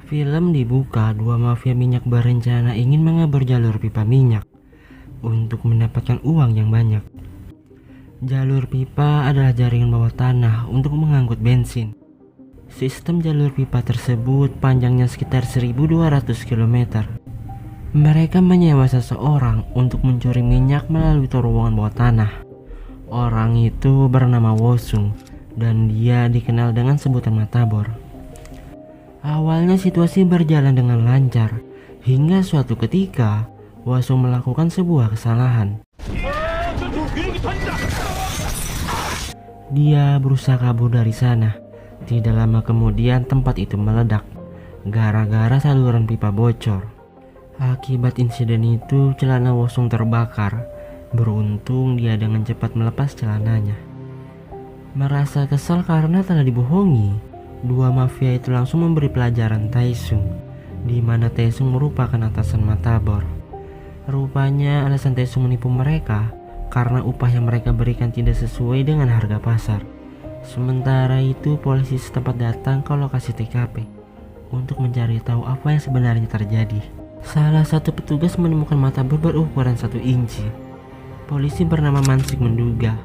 Film dibuka, dua mafia minyak berencana ingin mengebor jalur pipa minyak untuk mendapatkan uang yang banyak. Jalur pipa adalah jaringan bawah tanah untuk mengangkut bensin. Sistem jalur pipa tersebut panjangnya sekitar 1200 km. Mereka menyewa seseorang untuk mencuri minyak melalui terowongan bawah tanah. Orang itu bernama Wosung dan dia dikenal dengan sebutan Matabor. Awalnya situasi berjalan dengan lancar, hingga suatu ketika Wosung melakukan sebuah kesalahan. Dia berusaha kabur dari sana. Tidak lama kemudian tempat itu meledak, gara-gara saluran pipa bocor. Akibat insiden itu celana Wosung terbakar. Beruntung dia dengan cepat melepas celananya. Merasa kesal karena telah dibohongi, dua mafia itu langsung memberi pelajaran Taesung, di mana Taesung merupakan atasan Matabor. Rupanya alasan Taesung menipu mereka karena upah yang mereka berikan tidak sesuai dengan harga pasar. Sementara itu polisi setempat datang ke lokasi TKP untuk mencari tahu apa yang sebenarnya terjadi. Salah satu petugas menemukan Matabor berukuran 1 inci. Polisi bernama Mansik menduga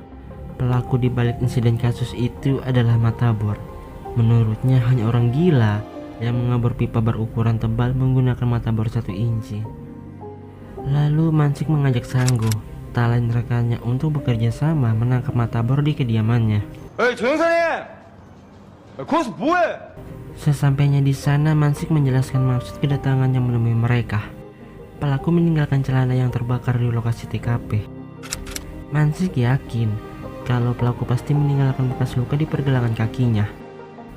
pelaku di balik insiden kasus itu adalah Matabor. Menurutnya hanya orang gila yang mengebor pipa berukuran tebal menggunakan Matabor 1 inci. Lalu Mansik mengajak Sanggo, talent rekannya, untuk bekerja sama menangkap Matabor di kediamannya. Sesampainya di sana, Mansik menjelaskan maksud kedatangannya menemui mereka. Pelaku meninggalkan celana yang terbakar di lokasi TKP. Mansik yakin kalau pelaku pasti meninggalkan bekas luka di pergelangan kakinya.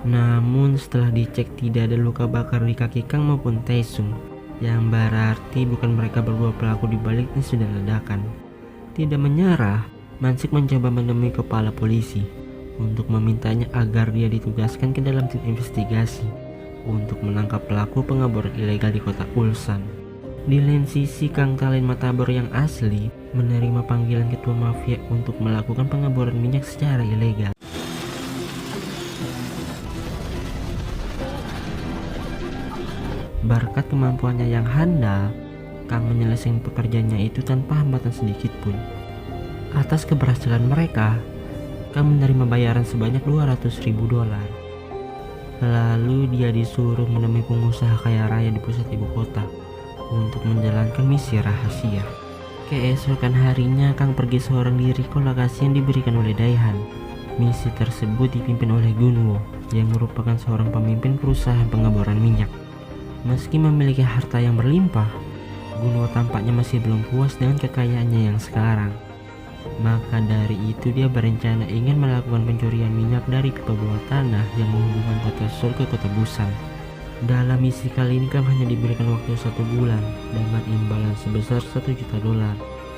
Namun setelah dicek tidak ada luka bakar di kaki Kang maupun Taesung, yang berarti bukan mereka berdua pelaku di balik insiden ledakan. Tidak menyerah, Mansik mencoba menemui kepala polisi untuk memintanya agar dia ditugaskan ke dalam tim investigasi untuk menangkap pelaku pengeboran ilegal di kota Ulsan. Di lain sisi, Kang Talent Matabor yang asli menerima panggilan ketua mafia untuk melakukan pengeboran minyak secara ilegal. Berkat kemampuannya yang handal, Kang menyelesaikan pekerjaannya itu tanpa hambatan sedikit pun. Atas keberhasilan mereka, Kang menerima bayaran sebanyak $200.000. Lalu dia disuruh menemui pengusaha kaya raya di pusat ibu kota untuk menjalankan misi rahasia. Keesokan harinya, Kang pergi seorang diri ke lokasi yang diberikan oleh Daihan. Misi tersebut dipimpin oleh Gunwo, yang merupakan seorang pemimpin perusahaan pengeboran minyak. Meski memiliki harta yang berlimpah, Gunwo tampaknya masih belum puas dengan kekayaannya yang sekarang. Maka dari itu dia berencana ingin melakukan pencurian minyak dari pipa bawah tanah yang menghubungkan kota Seoul ke kota Busan. Dalam misi kali ini Kang hanya diberikan waktu 1 bulan dengan imbalan sebesar $1 juta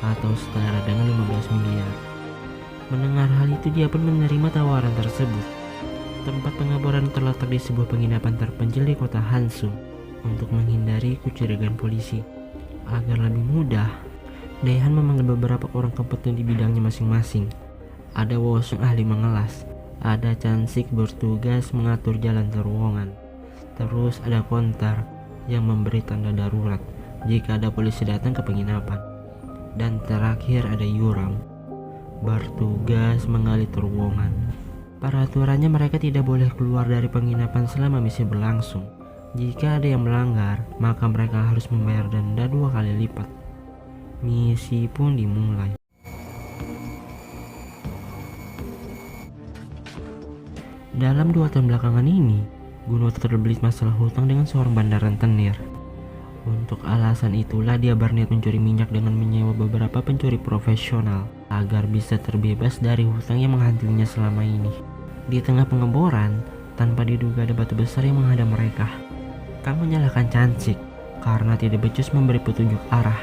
atau setara dengan 15 miliar. Mendengar hal itu, dia pun menerima tawaran tersebut. Tempat pengeboran terletak di sebuah penginapan terpencil di kota Hansu. Untuk menghindari kecurigaan polisi agar lebih mudah, Daihan memanggil beberapa orang kompeten di bidangnya masing-masing. Ada Wosung ahli mengelas, ada Chansik bertugas mengatur jalan terowongan, terus ada Kontar yang memberi tanda darurat jika ada polisi datang ke penginapan, dan terakhir ada Yuram bertugas menggali terowongan. Peraturannya mereka tidak boleh keluar dari penginapan selama misi berlangsung. Jika ada yang melanggar, maka mereka harus membayar denda 2 kali lipat. Misi pun dimulai. Dalam 2 tahun belakangan ini, Gunwo terbelit masalah hutang dengan seorang bandar rentenir. Untuk alasan itulah dia berniat mencuri minyak dengan menyewa beberapa pencuri profesional agar bisa terbebas dari hutang yang menghantuninya selama ini. Di tengah pengeboran, tanpa diduga ada batu besar yang menghadang mereka. Kang menyalahkan Chansik karena tidak becus memberi petunjuk arah.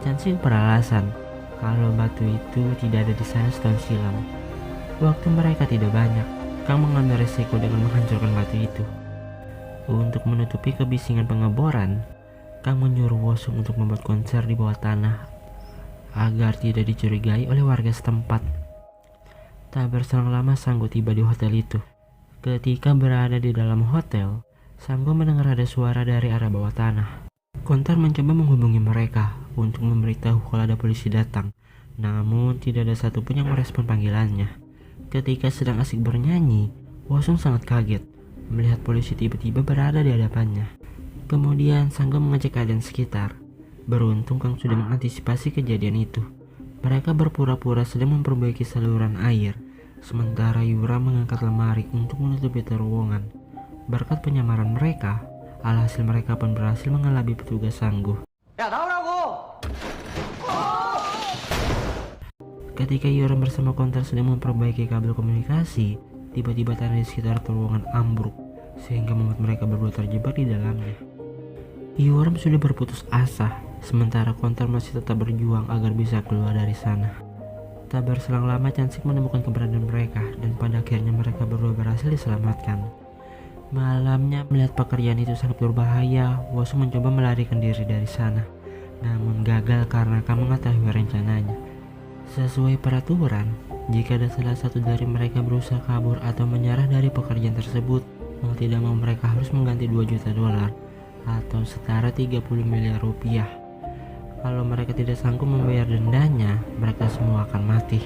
Chansik beralasan kalau batu itu tidak ada di sana setahun silam. Waktu mereka tidak banyak, Kang mengambil resiko dengan menghancurkan batu itu. Untuk menutupi kebisingan pengeboran, Kang menyuruh Wosung untuk membuat konser di bawah tanah agar tidak dicurigai oleh warga setempat. Tak berselang lama Sanggo tiba di hotel itu. Ketika berada di dalam hotel, Sanggo mendengar ada suara dari arah bawah tanah. Kontar mencoba menghubungi mereka untuk memberitahu kalau ada polisi datang, namun tidak ada satupun yang merespon panggilannya. Ketika sedang asik bernyanyi, Wasung sangat kaget melihat polisi tiba-tiba berada di hadapannya. Kemudian Sanggo mengecek keadaan sekitar. Beruntung Kang sudah mengantisipasi kejadian itu. Mereka berpura-pura sedang memperbaiki saluran air, sementara Yura mengangkat lemari untuk menutupi terowongan. Berkat penyamaran mereka, alhasil mereka pun berhasil mengelabui petugas Sanggo. 야, 나오라고! Ketika Yura bersama Kontar sedang memperbaiki kabel komunikasi, tiba-tiba tanah di sekitar terowongan ambruk, sehingga membuat mereka berdua terjebak di dalamnya. Yoram sudah berputus asa, sementara Kontar masih tetap berjuang agar bisa keluar dari sana. Tak berselang lama Chansik menemukan keberadaan mereka, dan pada akhirnya mereka berdua berhasil diselamatkan. Malamnya melihat pekerjaan itu sangat berbahaya, Wasu mencoba melarikan diri dari sana, namun gagal karena kamu mengetahui rencananya. Sesuai peraturan, jika ada salah satu dari mereka berusaha kabur atau menyerah dari pekerjaan tersebut, mau tidak mau mereka harus mengganti 2 juta dolar atau setara 30 miliar rupiah. Kalau mereka tidak sanggup membayar dendanya, mereka semua akan mati.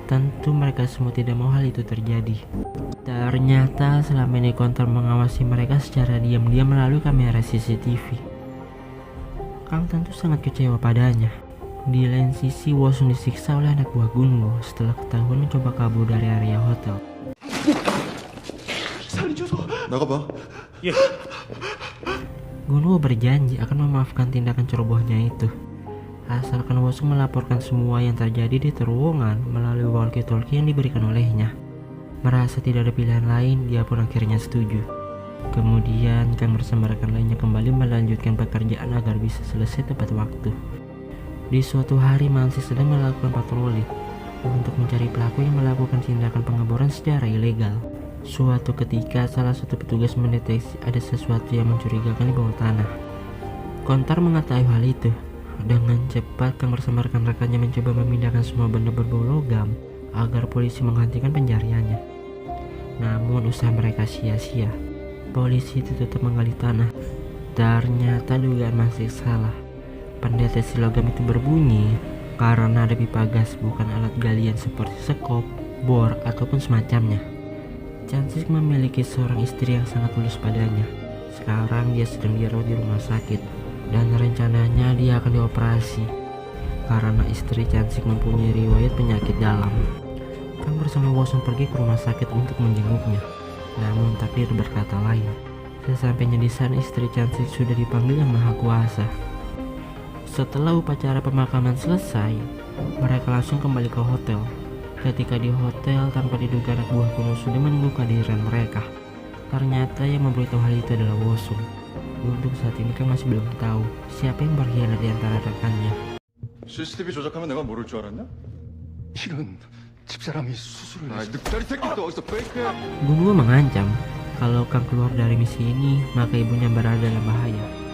Tentu mereka semua tidak mau hal itu terjadi. Ternyata selama ini Kontar mengawasi mereka secara diam-diam melalui kamera CCTV. Kang tentu sangat kecewa padanya. Di lain sisi, Wasung disiksa oleh anak buah Gunwo setelah ketahuan mencoba kabur dari area hotel. 나가봐. Gunwo berjanji akan memaafkan tindakan cerobohnya itu, asalkan Wasung melaporkan semua yang terjadi di terowongan melalui walkie-talkie yang diberikan olehnya. Merasa tidak ada pilihan lain, dia pun akhirnya setuju. Kemudian Kang bersama rekan lainnya kembali melanjutkan pekerjaan agar bisa selesai tepat waktu. Di suatu hari Mansi sedang melakukan patroli untuk mencari pelaku yang melakukan tindakan pengeboran secara ilegal. Suatu ketika salah satu petugas mendeteksi ada sesuatu yang mencurigakan di bawah tanah. Kontar mengetahui hal itu. Dengan cepat Kang bersama rekan-rekannya mencoba memindahkan semua benda berbau logam agar polisi menghentikan pencariannya. Namun usaha mereka sia-sia. Polisi itu tetap menggali tanah. Ternyata dugaan masih salah. Pendeteksi logam itu berbunyi karena ada pipa gas, bukan alat galian seperti sekop, bor, ataupun semacamnya. Chansik memiliki seorang istri yang sangat tulus padanya. Sekarang dia sedang dirawat di rumah sakit dan rencananya dia akan dioperasi karena istri Chansik mempunyai riwayat penyakit dalam. Kang bersama Wasung pergi ke rumah sakit untuk menjenguknya. Namun takdir berkata lain. Sesampainya di sana istri Chansik sudah dipanggil Yang Maha Kuasa. Setelah upacara pemakaman selesai, mereka langsung kembali ke hotel. Ketika di hotel, tanpa diduga anak buah kuno sudah menunggu kehadiran mereka. Ternyata yang memberitahu hal itu adalah Wasung. Untuk saat ini kan masih belum tahu siapa yang berkhianat di antara rekannya. CCTV 조작하면 내가 모를 줄 알았냐? 이런 집사람이 수술을 아, 늑다리 새끼도 어디서 페이크해? Gunwo mengancam kalau Kang keluar dari misi ini, maka ibunya berada dalam bahaya.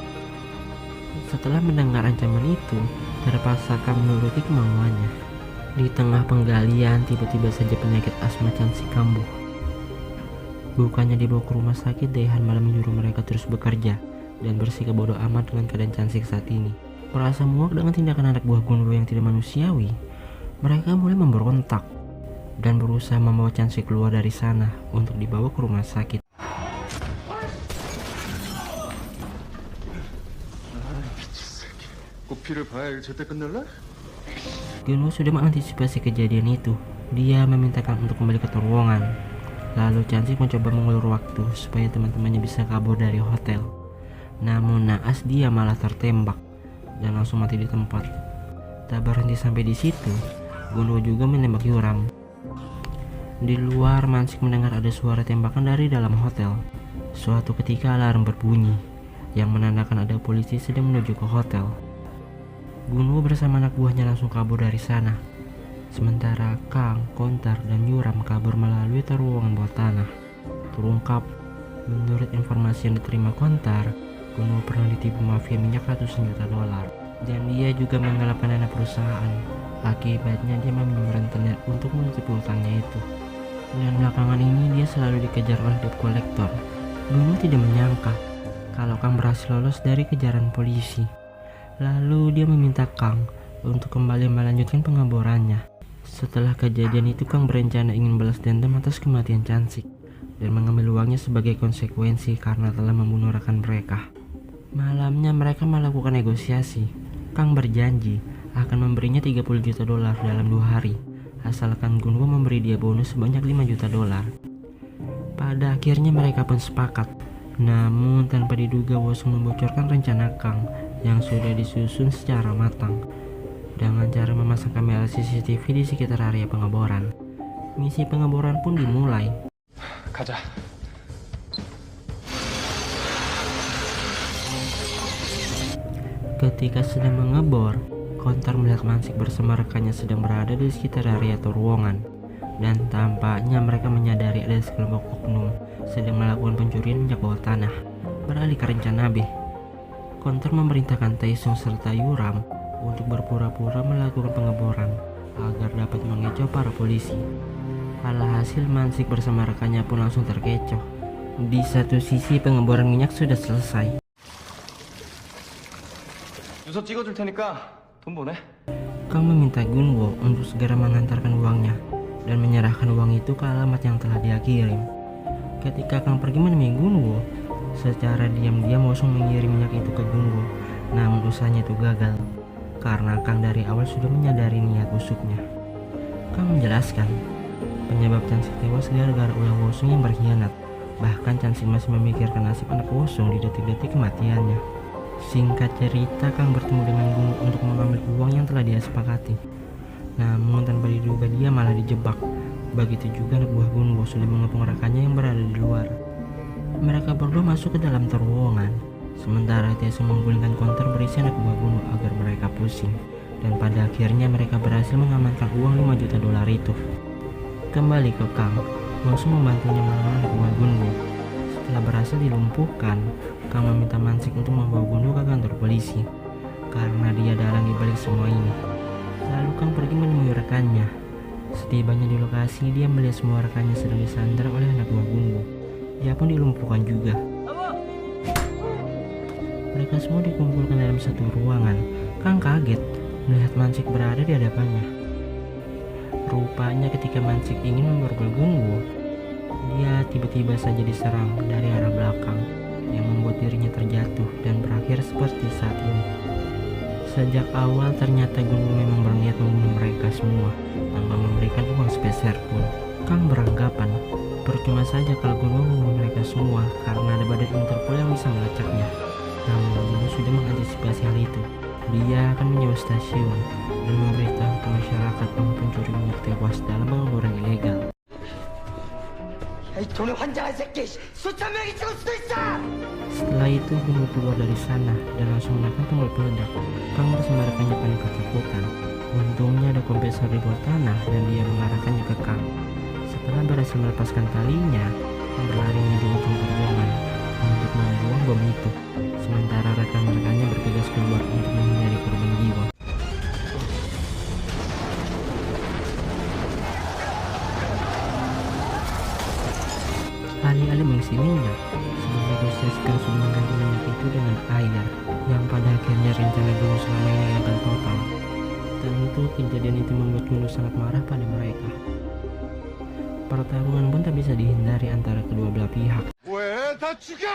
Setelah mendengar ancaman itu, terpaksa Kang menuruti kemauannya. Di tengah penggalian, tiba-tiba saja penyakit asma Chansik kambuh. Bukannya dibawa ke rumah sakit, Daihan malah menyuruh mereka terus bekerja dan bersikap bodoh amat dengan keadaan Chansik saat ini. Merasa muak dengan tindakan anak buah Gunwo yang tidak manusiawi, mereka mulai memberontak dan berusaha membawa Chansik keluar dari sana untuk dibawa ke rumah sakit. 꽃피를 봐야 제때 끝낼래? Gunwo sudah mengantisipasi kejadian itu. Dia memintakan untuk kembali ke terowongan. Lalu Chansik mencoba mengulur waktu supaya teman-temannya bisa kabur dari hotel. Namun naas dia malah tertembak dan langsung mati di tempat. Tak berhenti sampai di situ, Gunwo juga menembak Yoram. Di luar, Mansik mendengar ada suara tembakan dari dalam hotel. Suatu ketika alarm berbunyi yang menandakan ada polisi sedang menuju ke hotel. Gunwo bersama anak buahnya langsung kabur dari sana. Sementara Kang, Kontar, dan Yoram kabur melalui terowongan bawah tanah. Terungkap, menurut informasi yang diterima Kontar, Gunwo pernah ditipu mafia minyak ratusan juta dolar. Dan dia juga menggelapkan dana perusahaan Akibatnya dia meminjam rentenir untuk menutupi hutangnya itu. Dan belakangan ini dia selalu dikejar oleh debt collector. Gunwo tidak menyangka kalau Kang berhasil lolos dari kejaran polisi. Lalu dia meminta Kang untuk kembali melanjutkan pengeborannya. Setelah kejadian itu, Kang berencana ingin balas dendam atas kematian Chansik dan mengambil uangnya sebagai konsekuensi karena telah membunuh rekan mereka. Malamnya mereka melakukan negosiasi. Kang berjanji akan memberinya 30 juta dolar dalam 2 hari asalkan Gunwo memberi dia bonus sebanyak 5 juta dolar. Pada akhirnya mereka pun sepakat. Namun tanpa diduga Wosung membocorkan rencana Kang yang sudah disusun secara matang dengan cara memasang kamera CCTV di sekitar area pengeboran. Misi pengeboran pun dimulai. 가자. Ketika sedang mengebor, Kontar melihat Mansik bersama rekannya sedang berada di sekitar area terowongan, dan tampaknya mereka menyadari ada sekelompok oknum sedang melakukan pencurian minyak bawah tanah. Beralih ke rencana B, Kontar memerintahkan Taesung serta Yuram untuk berpura-pura melakukan pengeboran agar dapat mengecoh para polisi. Alhasil Mansik bersama rekannya pun langsung terkecoh. Di satu sisi pengeboran minyak sudah selesai. 주소 찍어줄 테니까 돈 보내. Kang meminta Gunwo untuk segera mengantarkan uangnya dan menyerahkan uang itu ke alamat yang telah dia kirim. Ketika Kang pergi menemui Gunwo, secara diam-diam Wosung mengirim minyak itu ke Gunwo. Namun usahanya itu gagal karena Kang dari awal sudah menyadari niat busuknya. Kang menjelaskan penyebab Chansik tewas gara-gara ulah Wosung yang berkhianat. Bahkan Chansik masih memikirkan nasib anak Wosung di detik-detik kematiannya. Singkat cerita, Kang bertemu dengan Gunwo untuk mengambil uang yang telah dia sepakati. Namun tanpa diduga dia malah dijebak. Begitu juga anak buah Gunwo sudah mengepung rekannya yang berada di luar. Mereka berdua masuk ke dalam terowongan. Sementara Taesung menggulingkan konter berisi anak buah Gunwo agar mereka pusing. Dan pada akhirnya mereka berhasil mengamankan uang 5 juta dolar itu. Kembali ke Kang, Wosung membantunya melawan anak buah Gunwo. Setelah berhasil dilumpuhkan, Kang meminta Mansik untuk membawa Gunwo ke kantor polisi karena dia dalang di balik semua ini. Lalu Kang pergi menemui rekannya. Setibanya di lokasi, dia melihat semua rekannya sedang disandra oleh anak buah Gunwo. Dia pun dilumpuhkan juga. Mereka semua dikumpulkan dalam satu ruangan. Kang kaget melihat Mansik berada di hadapannya. Rupanya ketika Mansik ingin memborgol Gunwo, dia tiba-tiba saja diserang dari arah belakang yang membuat dirinya terjatuh dan berakhir seperti saat ini. Sejak awal ternyata Gunwo memang berniat membunuh mereka semua tanpa memberikan uang sepeser pun. Kang beranggapan percuma saja kalau Gunwo membunuh mereka semua karena ada badan Interpol yang bisa melacaknya. Namun Gunwo sudah mengantisipasi hal itu. Dia akan menyewa stasiun dan memberitahu ke masyarakat bahwa pencuri minyak tewas dalam pengeboran ilegal. 돈에 환장한 새끼 수천 명이 죽을 수도 있어! Setelah itu Gunwo keluar dari sana dan langsung menekan tombol peledak. Kang bersama rekannya panik ketakutan. Untungnya ada kompresor di bawah tanah dan dia mengarahkannya ke Kang. Setelah berhasil melepaskan talinya, Kang berlari menuju ujung terowongan untuk membuang bom itu. Sementara rekan-rekannya bergegas keluar untuk menghindari korban jiwa. Alih-alih mengisi minyak, sebelum negosiasikan sudah mengganti minyak itu dengan air, yang pada akhirnya rencana Gunwo selama ini gagal total. Tentu kejadian itu membuat Gunwo sangat marah pada mereka. Pertarungan pun tak bisa dihindari antara kedua belah pihak. 왜 다 죽여!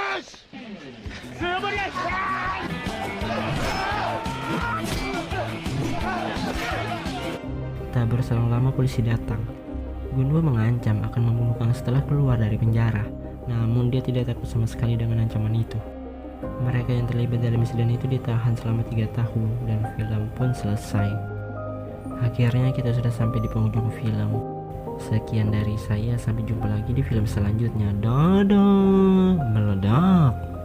Tak berselang lama polisi datang. Gunwo mengancam akan membunuh Kang setelah keluar dari penjara. Namun dia tidak takut sama sekali dengan ancaman itu. Mereka yang terlibat dalam insiden itu ditahan selama 3 tahun dan film pun selesai. Akhirnya kita sudah sampai di penghujung film. Sekian dari saya, sampai jumpa lagi di film selanjutnya. Dadah, meledak.